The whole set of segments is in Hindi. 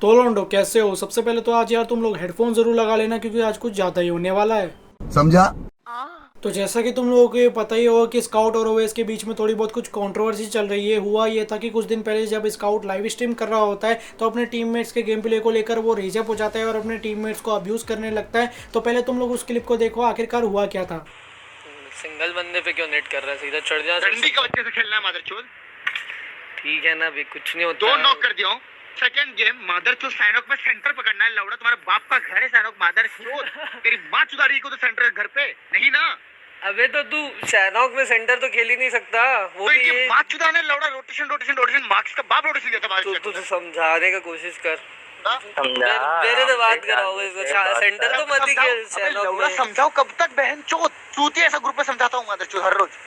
तो लोंडो कैसे हो। सबसे पहले तो आज यार तुम लोग हेडफोन जरूर लगा लेना क्योंकि आज कुछ ज्यादा ही होने वाला है। समझा। तो जैसा कि तुम लोगों को ये पता ही होगा कि स्काउट और ओएस के बीच में थोड़ी बहुत कुछ कंट्रोवर्सी चल रही है। हुआ ये था कि कुछ दिन पहले जब स्काउट लाइव स्ट्रीम कर रहा होता है तो अपने टीममेट्स के गेम प्ले को लेकर वो रेज अप हो जाता है और अपने टीममेट्स को अब्यूज करने लगता है। तो पहले तुम लोग उस क्लिप को देखो, आखिरकार हुआ क्या था। सिंगल बंदे पे क्यों नेट कर रहा है, सीधा चढ़ जा। डंडी के बच्चे से खेलना है मादरचोद। ठीक है ना, अभी कुछ नहीं होता। दो नॉक कर दिया हूँ। सेकंड गेम मादरचोद सैनोक में सेंटर पकड़ना है। लौड़ा तुम्हारे बाप का घर है सैनोक मादरचोद। तेरी माँ चुदा रही को तो सेंटर घर पे नहीं ना। अबे तो तू शहनौक में सेंटर तो खेल ही नहीं सकता। वो तो भी इनकी ये माँ चुदा ने लौड़ा रोटेशन रोटेशन रोटेशन मार्क्स का बाप रोटेशन दिया था तू मादरचोद। तू समझाने का कोशिश कर। समझा। मेरे तो बात कराओ इसको, सेंटर तो मत ही खेल शहनौक लौड़ा में। समझाओ कब तक बहन चोद चूती ऐसा ग्रुप में समझाता हूँ मादरचोद हर रोज।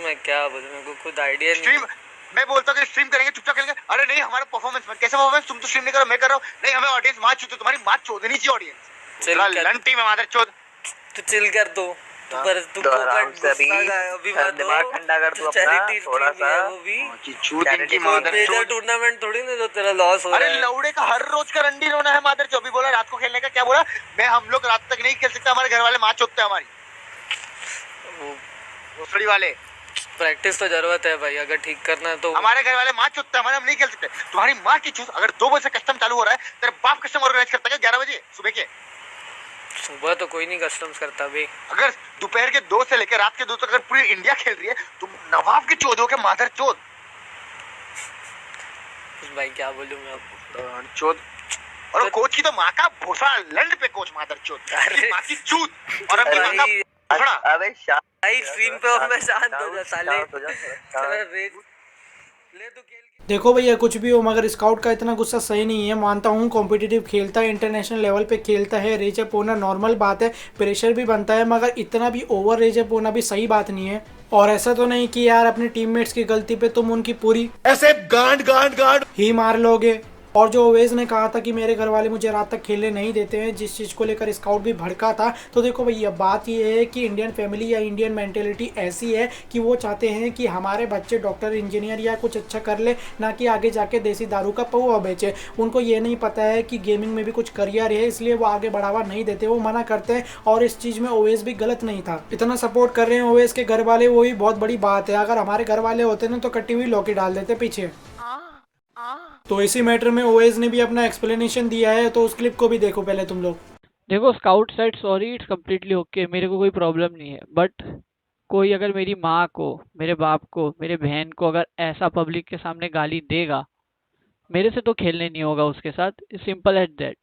मैं क्या बोलूं, मेरे को खुद आइडिया नहीं। स्ट्रीम मैं बोलता हूँ कि स्ट्रीम करेंगे चुपचाप खेलेंगे। अरे नहीं हमारा परफॉर्मेंस कैसे परफॉर्मेंस, तुम तो स्ट्रीम नहीं करो मैं कर रहा हूँ। नहीं हमें ऑडियंस मार चुकी, तुम्हारी मार चोदनी चाहिए ऑडियंस। चिल कर। लन टीम है मादरचोद। तू चिल कर। तू पर तू तो आराम फोकट से अभी अभी मत दिमाग ठंडा कर तू अपना चैरिटी थोड़ा सा। वो भी की चूत इनकी Charity मादरचोद। मेजर टूर्नामेंट थोड़ी ना जो तेरा लॉस हो रहा अरे है। लौड़े का हर रोज का रंडी रोना है मादर जो। अभी बोला रात को खेलने का, क्या बोला मैं हम लोग रात तक नहीं खेल सकते, हमारे घर वाले माँ चोदते हैं हमारी वो भोसड़ी वाले। प्रैक्टिस तो जरूरत है भाई, अगर ठीक करना है तो। हमारे घर वाले माँ चोदते हैं हमारे, हम नहीं खेल सकते। तुम्हारी माँ की चूत। अगर 2 बजे से कस्टम चालू हो रहा है, तेरे बाप कस्टम ऑर्गेनाइज करता है 11 बजे सुबह के। सुबह तो कोई नहीं कस्टम्स करता भाई। अगर दोपहर के 2 से लेकर रात के 2 तक अगर पूरी इंडिया खेल रही है, तुम नवाब की चोद हो के मादर चोद। भाई क्या बोलूं मैं अब। चोद। और कोच की तो माँ का भोसड़ा लंड पे कोच मादर चोद। अरे। माँ की चूत और अपनी माँ का भाई भोसड़ा। अबे शांत भाई स्ट्रीम पे और मैं शांत हो जा साले। शांत हो जा, चलो शांत। रेज ले तू खेल के। देखो भैया कुछ भी हो मगर स्काउट का इतना गुस्सा सही नहीं है। मानता हूँ कॉम्पिटिटिव खेलता है, इंटरनेशनल लेवल पे खेलता है, रेजअप होना नॉर्मल बात है, प्रेशर भी बनता है, मगर इतना भी ओवर रेजअप होना भी सही बात नहीं है। और ऐसा तो नहीं कि यार अपने टीममेट्स की गलती पे तुम उनकी पूरी ऐसे गांड गांड गांड ही मार लोगे। और जो ओवेज ने कहा था कि मेरे घर वाले मुझे रात तक खेलने नहीं देते हैं, जिस चीज़ को लेकर स्काउट भी भड़का था। तो देखो भैया बात ये है कि इंडियन फैमिली या इंडियन मेंटेलिटी ऐसी है कि वो चाहते हैं कि हमारे बच्चे डॉक्टर इंजीनियर या कुछ अच्छा कर ले, ना कि आगे जाके देसी दारू का पौवा बेचे। उनको ये नहीं पता है कि गेमिंग में भी कुछ करियर है, इसलिए वो आगे बढ़ावा नहीं देते, वो मना करते हैं। और इस चीज़ में ओवेस भी गलत नहीं था, इतना सपोर्ट कर रहे हैं ओवेस के घर वाले, वो भी बहुत बड़ी बात है। अगर हमारे घर वाले होते ना तो कट्टी हुई लौकी डाल देते पीछे। तो इसी मैटर में ओएस ने भी अपना एक्सप्लेनेशन दिया है, तो उस क्लिप को भी देखो पहले तुम लोग। देखो scout side sorry, it's completely okay, मेरे को कोई प्रॉब्लम नहीं है। बट कोई अगर मेरी माँ को, मेरे बाप को, मेरे बहन को अगर ऐसा पब्लिक के सामने गाली देगा, मेरे से तो खेलने नहीं होगा उसके साथ। Simple as that.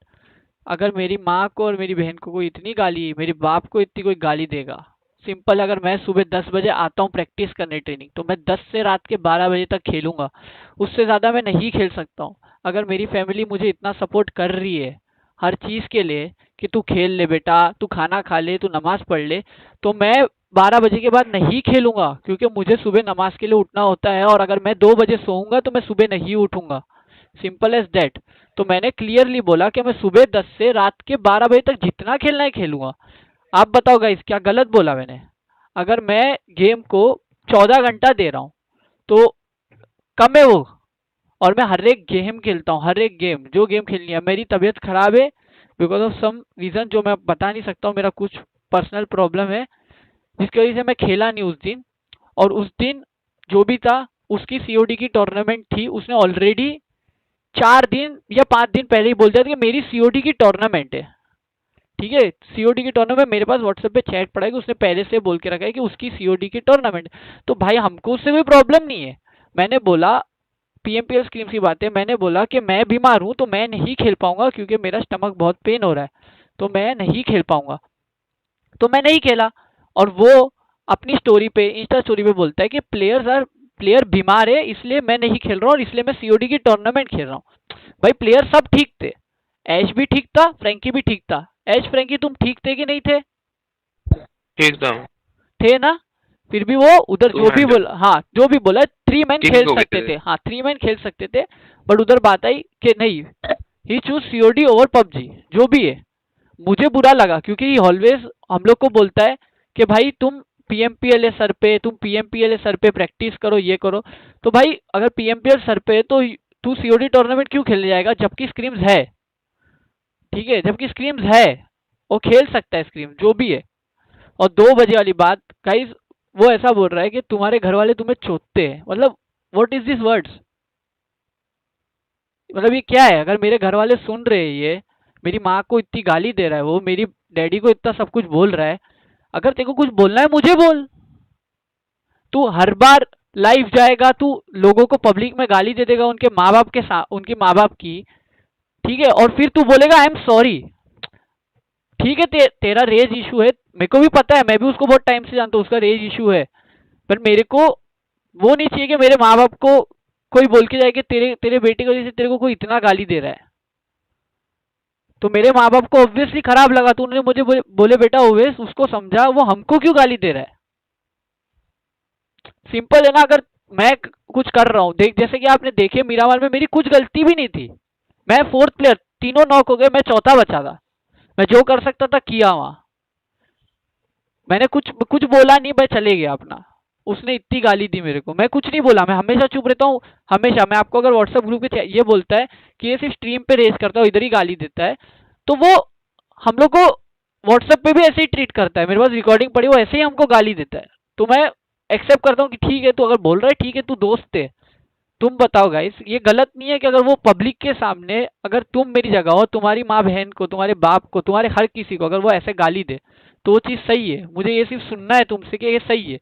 अगर मेरी माँ को और मेरी बहन को कोई इतनी गाली, मेरे बाप को इतनी कोई गाली देगा, सिंपल, अगर मैं सुबह 10 बजे आता हूँ प्रैक्टिस करने ट्रेनिंग, तो मैं 10 से रात के 12 बजे तक खेलूंगा, उससे ज़्यादा मैं नहीं खेल सकता हूँ। अगर मेरी फैमिली मुझे इतना सपोर्ट कर रही है हर चीज़ के लिए कि तू खेल ले बेटा, तू खाना खा ले, तू नमाज़ पढ़ ले, तो मैं 12 बजे के बाद नहीं खेलूंगा, क्योंकि मुझे सुबह नमाज के लिए उठना होता है। और अगर मैं 2 बजे सोऊंगा तो मैं सुबह नहीं उठूंगा। Simple as that. तो मैंने क्लियरली बोला कि मैं सुबह 10 से रात के 12 बजे तक जितना खेलना है खेलूंगा। आप बताओ गाइस, क्या गलत बोला मैंने? अगर मैं गेम को 14 घंटा दे रहा हूँ तो कम है वो। और मैं हर एक गेम खेलता हूँ, हर एक गेम, जो गेम खेलनी है। मेरी तबीयत खराब है बिकॉज ऑफ सम रीज़न जो मैं बता नहीं सकता हूँ, मेरा कुछ पर्सनल प्रॉब्लम है जिसकी वजह से मैं खेला नहीं उस दिन। और उस दिन जो भी था उसकी सीओडी की टूर्नामेंट थी, उसने ऑलरेडी 4 दिन या 5 दिन पहले ही बोल दिया था कि मेरी सीओडी की टूर्नामेंट है। ठीक है, सीओडी की टूर्नामेंट मेरे पास व्हाट्सएप पे चैट पड़ा है कि उसने पहले से बोल के रखा है कि उसकी सीओडी की टूर्नामेंट। तो भाई हमको उससे कोई प्रॉब्लम नहीं है। मैंने बोला, पीएमपीएल स्क्रीम की बात है, मैंने बोला कि मैं बीमार हूँ तो मैं नहीं खेल पाऊंगा क्योंकि मेरा स्टमक बहुत पेन हो रहा है, तो मैं नहीं खेल पाऊंगा। तो मैं नहीं खेला। और वो अपनी स्टोरी पे, इंस्टा स्टोरी पे बोलता है कि प्लेयर बीमार है इसलिए मैं नहीं खेल रहा हूँ और इसलिए मैं सीओडी की टूर्नामेंट खेल रहा हूँ। भाई प्लेयर सब ठीक थे, ऐश भी ठीक था, फ्रैंकी भी ठीक था। ऐश फ्रैंकी तुम ठीक थे कि नहीं थे? ठीक था। थे ना? फिर भी वो उधर जो भी बोला, हाँ जो भी बोला 3 मैन Kings खेल हो गए सकते थे। थे, हाँ 3 मैन खेल सकते थे। बट उधर बात आई कि नहीं, ही चूज सीओडी ओवर पबजी। जो भी है, मुझे बुरा लगा क्योंकि ऑलवेज हम लोग को बोलता है कि भाई तुम पीएमपीएल सर पे, तुम पीएमपीएल सर पे प्रैक्टिस करो, ये करो। तो भाई अगर पीएमपीएल सर पे है तो तू सीओडी टूर्नामेंट क्यों खेलने जाएगा जबकि स्क्रीम्स है, ठीक है, जबकि स्क्रीम्स है, वो खेल सकता है स्क्रीम जो भी है। और 2 बजे वाली बात गाइस, वो ऐसा बोल रहा है कि तुम्हारे घर वाले तुम्हें चोदते हैं। मतलब व्हाट इज दिस वर्ड्स? मतलब ये क्या है? अगर मेरे घर वाले सुन रहे हैं, ये मेरी माँ को इतनी गाली दे रहा है, वो मेरी डैडी को इतना सब कुछ बोल रहा है, अगर तेरे को कुछ बोलना है मुझे बोल। तू हर बार लाइव जाएगा, तू लोगों को पब्लिक में गाली दे देगा उनके माँ बाप के साथ, उनके माँ बाप की, ठीक है, और फिर तू बोलेगा आई एम सॉरी। ठीक है, तेरा रेज इशू है, मेरे को भी पता है, मैं भी उसको बहुत टाइम से जानता हूँ, उसका रेज इशू है, पर मेरे को वो नहीं चाहिए कि मेरे माँ बाप को कोई बोल के जाए कि तेरे बेटे की वजह से तेरे को कोई इतना गाली दे रहा है। तो मेरे माँ बाप को ऑब्वियसली खराब लगा, तो उन्होंने मुझे बोले बेटा ओवेस उसको समझा, वो हमको क्यों गाली दे रहा है। सिंपल है ना। अगर मैं कुछ कर रहा हूँ, देख जैसे कि आपने देखे मीरामार में मेरी कुछ गलती भी नहीं थी, मैं 4th प्लेयर, तीनों नॉक हो गए, मैं चौथा बचा था, मैं जो कर सकता था किया वहां, मैंने कुछ बोला नहीं, मैं चले गया अपना। उसने इतनी गाली दी मेरे को, मैं कुछ नहीं बोला, मैं हमेशा चुप रहता हूँ, हमेशा। मैं आपको अगर व्हाट्सएप ग्रुप पे ये बोलता है कि ये सिर्फ स्ट्रीम पे रेज करता है, इधर ही गाली देता है, तो वो हम लोग को व्हाट्सएप पे भी ऐसे ही ट्रीट करता है, मेरे पास रिकॉर्डिंग पड़ी, वो ऐसे ही हमको गाली देता है। तो मैं एक्सेप्ट करता हूँ कि ठीक है, तू अगर बोल रहा है ठीक है, तू दोस्त है। तुम बताओ गाइस, ये गलत नहीं है कि अगर वो पब्लिक के सामने, अगर तुम मेरी जगह हो, तुम्हारी माँ बहन को, तुम्हारे बाप को, तुम्हारे हर किसी को अगर वो ऐसे गाली दे, तो वो चीज सही है। मुझे ये सिर्फ सुनना है तुमसे कि ये सही है,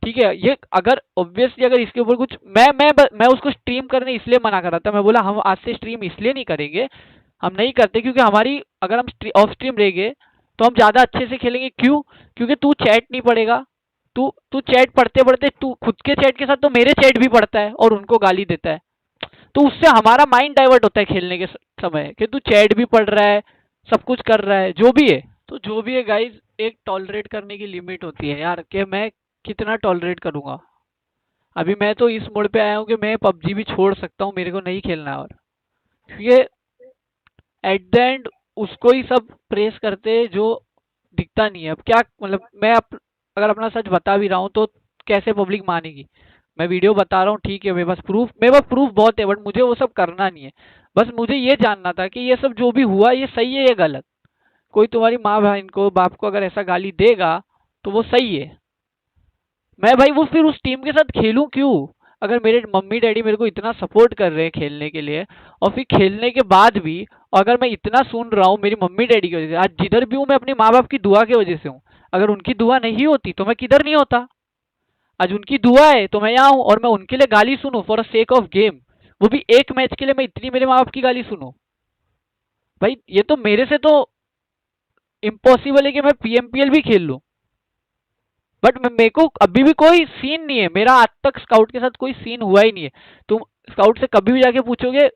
ठीक है। ये अगर ऑब्वियसली अगर इसके ऊपर कुछ मैं उसको स्ट्रीम करने इसलिए मना कर रहा था, मैं बोला हम आज से स्ट्रीम इसलिए नहीं करेंगे, हम नहीं करते क्योंकि हमारी, अगर हम ऑफ स्ट्रीम रहेंगे तो हम ज्यादा अच्छे से खेलेंगे। क्यों? क्योंकि तू चैट नहीं पढ़ेगा, तू चैट पढ़ते पढ़ते तू खुद के चैट के साथ तो मेरे चैट भी पढ़ता है और उनको गाली देता है, तो उससे हमारा माइंड डाइवर्ट होता है खेलने के समय कि तू चैट भी पढ़ रहा है, सब कुछ कर रहा है, जो भी है। तो जो भी है गाइज, एक टॉलरेट करने की लिमिट होती है यार, कि मैं कितना टॉलरेट करूंगा। अभी मैं तो इस मोड पे आया हूँ कि मैं पबजी भी छोड़ सकता हूँ, मेरे को नहीं खेलना। और ये एट द एंड उसको ही सब प्रेस करते जो दिखता नहीं है। अब क्या मतलब, मैं अगर अपना सच बता भी रहा हूँ तो कैसे पब्लिक मानेगी? मैं वीडियो बता रहा हूँ, ठीक है, मेरे पास प्रूफ बहुत है, बट मुझे वो सब करना नहीं है। बस मुझे ये जानना था कि ये सब जो भी हुआ ये सही है या गलत। कोई तुम्हारी माँ बहन को, बाप को अगर ऐसा गाली देगा तो वो सही है। मैं भाई वो फिर उस टीम के साथ खेलूं क्यों? अगर मेरे मम्मी डैडी मेरे को इतना सपोर्ट कर रहे हैं खेलने के लिए, और फिर खेलने के बाद भी अगर मैं इतना सुन रहा हूँ मेरी मम्मी डैडी की वजह से, आज जिधर भी हूँ मैं अपने माँ बाप की दुआ की वजह से हूँ। अगर उनकी दुआ नहीं होती तो मैं किधर नहीं होता। आज उनकी दुआ है तो मैं यहाँ हूँ, और मैं उनके लिए गाली सुनूं for a sake of game, वो भी एक मैच के लिए मैं इतनी मेरे माँ बाप की गाली सुनूं। भाई ये तो मेरे से तो इम्पॉसिबल है कि मैं पीएमपीएल भी खेल लूं। बट मेरे को अभी भी कोई सीन नहीं है, मेरा आज तक स्काउट के साथ कोई सीन हुआ ही नहीं है। तुम स्काउट से कभी भी जाके पूछोगे,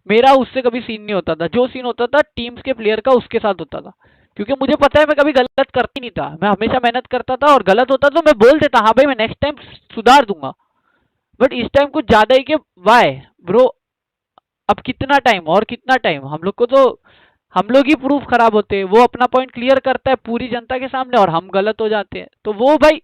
मेरा उससे कभी सीन नहीं होता था। जो सीन होता था टीम्स के प्लेयर का उसके साथ होता था, क्योंकि मुझे पता है मैं कभी गलत करती नहीं था, मैं हमेशा मेहनत करता था, और गलत होता तो मैं बोल देता हाँ भाई मैं नेक्स्ट टाइम सुधार दूंगा। बट इस टाइम कुछ ज्यादा ही कि वाई ब्रो, अब कितना टाइम और कितना टाइम, हम लोग को तो हम लोग ही प्रूफ खराब होते हैं। वो अपना पॉइंट क्लियर करता है पूरी जनता के सामने और हम गलत हो जाते हैं। तो वो भाई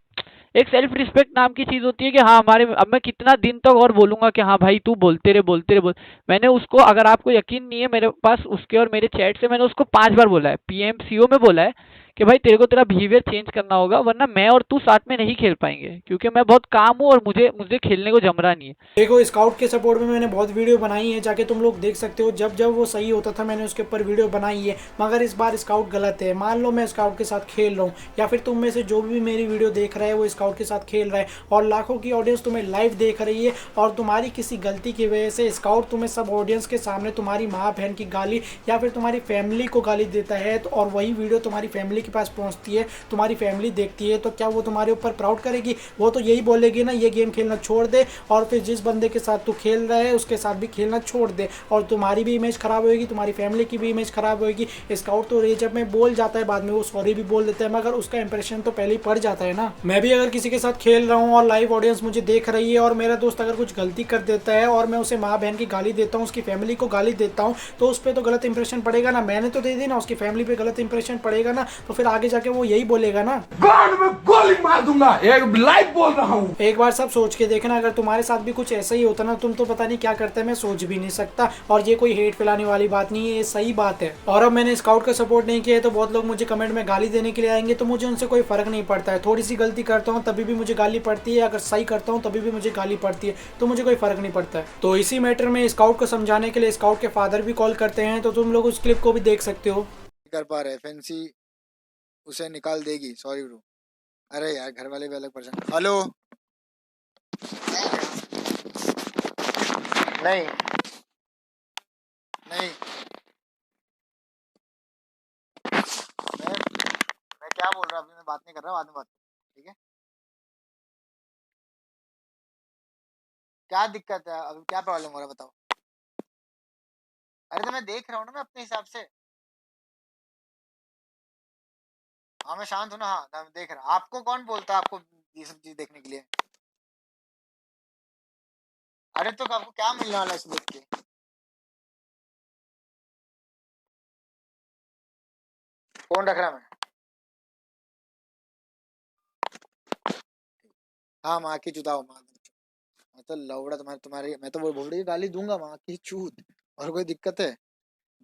एक सेल्फ रिस्पेक्ट नाम की चीज होती है कि हाँ हमारे, अब मैं कितना दिन तक और बोलूंगा कि हाँ भाई तू बोलते रहे। मैंने उसको, अगर आपको यकीन नहीं है, मेरे पास उसके और मेरे चैट से मैंने उसको 5 बार बोला है, पीएमसीओ में बोला है कि भाई तेरे को तेरा बिहेवियर चेंज करना होगा, वरना मैं और तू साथ में नहीं खेल पाएंगे, क्योंकि मैं बहुत काम हूँ और मुझे खेलने को जम रहा नहीं है। देखो स्काउट के सपोर्ट में मैंने बहुत वीडियो बनाई है, जाके तुम लोग देख सकते हो। जब जब वो सही होता था मैंने उसके ऊपर वीडियो बनाई है, मगर इस बार स्काउट गलत है। मान लो मैं स्काउट के साथ खेल रहा हूँ, या फिर तुम में से जो भी मेरी वीडियो देख रहा है वो स्काउट के साथ खेल रहा है, और लाखों की ऑडियंस तुम्हें लाइव देख रही है, और तुम्हारी किसी गलती की वजह से स्काउट तुम्हें सब ऑडियंस के सामने तुम्हारी माँ बहन की गाली या फिर तुम्हारी फैमिली को गाली देता है, तो और वही वीडियो तुम्हारी फैमिली के पास पहुँचती है, तुम्हारी फैमिली देखती है, तो क्या वो तुम्हारे ऊपर प्राउड करेगी? वो तो यही बोलेगी ना ये गेम खेलना छोड़ दे, और फिर जिस बंदे के साथ तू खेल रहा है उसके साथ भी खेलना छोड़ दे, और तुम्हारी भी इमेज खराब होगी, तुम्हारी फैमिली की भी इमेज खराब होगी। स्काउट तो रेजअप में बोल जाता है, बाद में वो सॉरी भी बोल देता है, मगर उसका इंप्रेशन तो पहले ही पड़ जाता है ना। मैं भी अगर किसी के साथ खेल रहा हूँ और लाइव ऑडियंस मुझे देख रही है, और मेरा दोस्त अगर कुछ गलती कर देता है और मैं उसे माँ बहन की गाली देता हूँ, उसकी फैमिली को गाली देता हूँ, तो उस पर तो गलत इंप्रेशन पड़ेगा ना। मैंने तो दे दी ना, उसकी फैमिली पे गलत इंप्रेशन पड़ेगा ना। तो फिर आगे जाके वो यही बोलेगा ना। गांड में गोली मार दूंगा, एक लाइव बोल रहा हूँ। एक बार सब सोच के देखना, अगर तुम्हारे साथ भी कुछ ऐसा ही होता ना, तुम तो पता नहीं क्या करते, मैं सोच भी नहीं सकता। और ये कोई हेट फैलाने वाली बात नहीं है, ये सही बात है। और अब मैंने स्काउट का सपोर्ट नहीं किया है तो बहुत लोग मुझे कमेंट में गाली देने के लिए आएंगे, तो मुझे उनसे कोई फर्क नहीं पड़ता है। थोड़ी सी गलती करता हूँ तभी भी मुझे गाली पड़ती है, अगर सही करता हूँ तभी भी मुझे गाली पड़ती है, तो मुझे कोई फर्क नहीं पड़ता है। तो इसी मैटर में स्काउट को समझाने के लिए स्काउट के फादर भी कॉल करते हैं, तो तुम लोग उस क्लिप को भी देख सकते हो। कर पा रहे फैंसी उसे निकाल देगी, सॉरी ब्रो। अरे यार घर वाले भी अलग परेशान। हेलो नहीं नहीं मैं क्या बोल रहा हूँ अभी, मैं बात नहीं कर रहा, बाद में बात, ठीक है? क्या दिक्कत है अभी, क्या प्रॉब्लम हो रहा है बताओ। अरे तो मैं देख रहा हूँ ना, मैं अपने हिसाब से। हाँ मैं शांत हूँ ना, हाँ मैं देख रहा। आपको कौन बोलता है आपको ये सब चीज देखने के लिए? अरे तो आपको क्या मिलने वाला है इसे देख के? फोन रख रहा मैं। हाँ माँ की चुदाओ, माँ मैं तो लौड़ा तुम्हारी मैं तो वो बोल रही गाली दूंगा, माँ की चूत। और कोई दिक्कत है?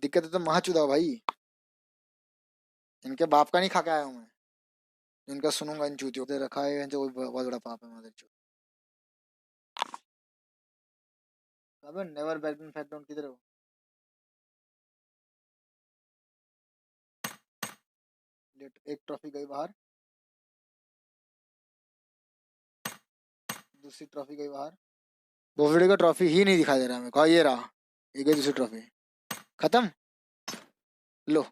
दिक्कत है तो माँ चुदाओ भाई। इनके बाप का नहीं खा के आया हूँ मैं, इनका सुनूंगा इन चूतियों से। रखा है जो बहुत बड़ा पाप है मादर चूत। अबे never back in fat down किधर हो? एक ट्रॉफी गई बाहर, दूसरी ट्रॉफी गई बाहर। बोफिडी का ट्रॉफी ही नहीं दिखाई दे रहा मेरे को। ये रहा, ये गई दूसरी ट्रॉफी, खत्म। लो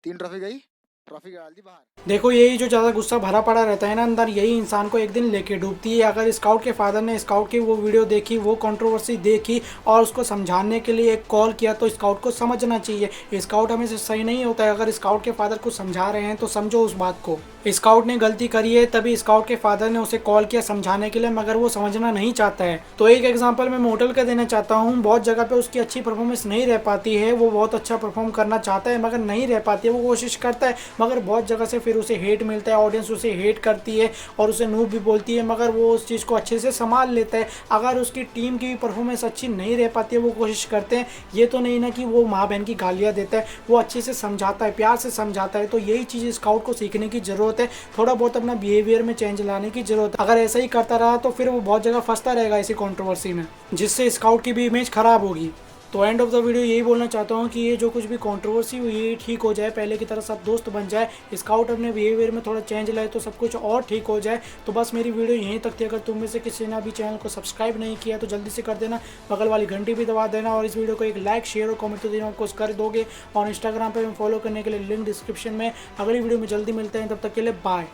3 ट्रॉफी गई, ट्रॉफी डाल दी बाहर। देखो यही जो ज़्यादा गुस्सा भरा पड़ा रहता है ना अंदर, यही इंसान को एक दिन लेके डूबती है। अगर स्काउट के फादर ने स्काउट की वो वीडियो देखी, वो कंट्रोवर्सी देखी और उसको समझाने के लिए एक कॉल किया, तो स्काउट को समझना चाहिए। स्काउट हमेशा सही नहीं होता है। अगर स्काउट के फादर को समझा रहे हैं तो समझो उस बात को। स्काउट ने गलती करी है, तभी स्काउट के फादर ने उसे कॉल किया समझाने के लिए, मगर वो समझना नहीं चाहता है। तो एक एग्जाम्पल मैं मोटल का देना चाहता हूँ। बहुत जगह पे उसकी अच्छी परफॉर्मेंस नहीं रह पाती है, वो बहुत अच्छा परफॉर्म करना चाहता है मगर नहीं रह पाती है। वो कोशिश करता है मगर बहुत जगह से फिर उसे हेट मिलता है, ऑडियंस उसे हेट करती है और उसे नूब भी बोलती है, मगर वो उस चीज़ को अच्छे से संभाल लेता है। अगर उसकी टीम की परफॉर्मेंस अच्छी नहीं रह पाती है, वो कोशिश करते हैं, ये तो नहीं ना कि वो माँ बहन की गालियाँ देता है, वो अच्छे से समझाता है, प्यार से समझाता है। तो यही चीज़ स्काउट को सीखने की ज़रूरत है, थोड़ा बहुत अपना बिहेवियर में चेंज लाने की ज़रूरत है। अगर ऐसा ही करता रहा तो फिर वो बहुत जगह फंसता रहेगा इसी कंट्रोवर्सी में, जिससे स्काउट की भी इमेज खराब होगी। तो एंड ऑफ द वीडियो यही बोलना चाहता हूँ कि ये जो कुछ भी कंट्रोवर्सी हुई है ठीक हो जाए, पहले की तरह सब दोस्त बन जाए, स्काउट अपने बिहेवियर में थोड़ा चेंज लाए तो सब कुछ और ठीक हो जाए। तो बस मेरी वीडियो यहीं तक थी। अगर तुम में से किसी ने अभी चैनल को सब्सक्राइब नहीं किया तो जल्दी से कर देना, बगल वाली घंटी भी दबा देना और इस वीडियो को एक लाइक शेयर और कमेंट तो देना कुछ कर दोगे। और इंस्टाग्राम पर फॉलो करने के लिए लिंक डिस्क्रिप्शन में। अगली वीडियो में जल्दी मिलते हैं, तब तक के लिए बाय।